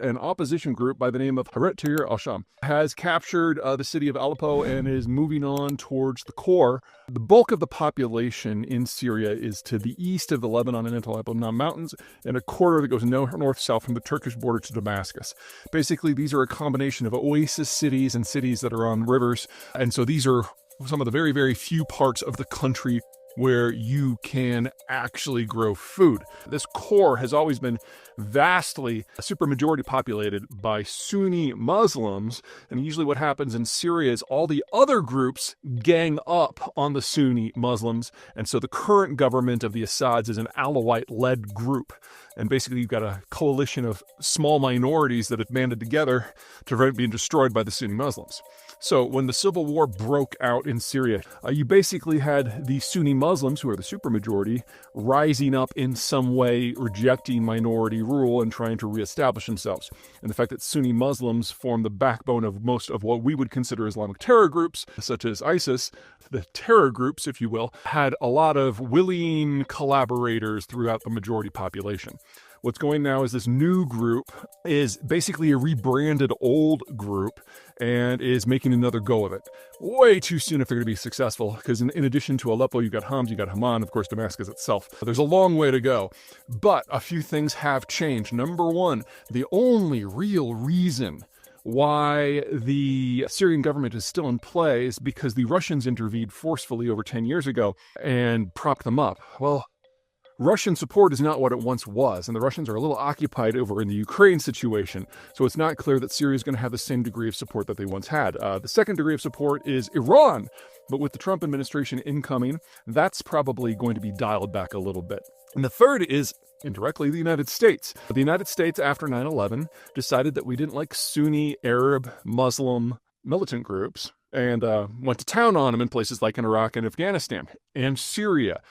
An opposition group by the name of Hayat Tahrir al-Sham has captured the city of Aleppo and is moving on towards the core. The bulk of the population in Syria is to the east of the Lebanon and Aleppo mountains, and a corridor that goes north-south from the Turkish border to Damascus. Basically, these are a combination of oasis cities and cities that are on rivers, and so these are some of the very, very few parts of the country where you can actually grow food. This core has always been vastly supermajority populated by Sunni Muslims, and usually what happens in Syria is all the other groups gang up on the Sunni Muslims, and so the current government of the Assads is an Alawite-led group, and basically you've got a coalition of small minorities that have banded together to prevent being destroyed by the Sunni Muslims. So when the civil war broke out in Syria, you basically had the Sunni Muslims, who are the supermajority, rising up in some way, rejecting minority rule and trying to reestablish themselves. And the fact that Sunni Muslims form the backbone of most of what we would consider Islamic terror groups, such as ISIS, the terror groups, if you will, had a lot of willing collaborators throughout the majority population. What's going now is this new group is basically a rebranded old group and is making another go of it. Way too soon if they're going to be successful, because in addition to Aleppo, you've got Homs, you've got Haman, of course, Damascus itself. There's a long way to go, but a few things have changed. Number one, the only real reason why the Syrian government is still in play is because the Russians intervened forcefully over 10 years ago and propped them up. Well, Russian support is not what it once was, and the Russians are a little occupied over in the Ukraine situation, so it's not clear that Syria is going to have the same degree of support that they once had. The second degree of support is Iran, but with the Trump administration incoming, that's probably going to be dialed back a little bit. And the third is, indirectly, the United States. The United States, after 9/11, decided that we didn't like Sunni, Arab, Muslim militant groups, and went to town on them in places like in Iraq and Afghanistan and Syria.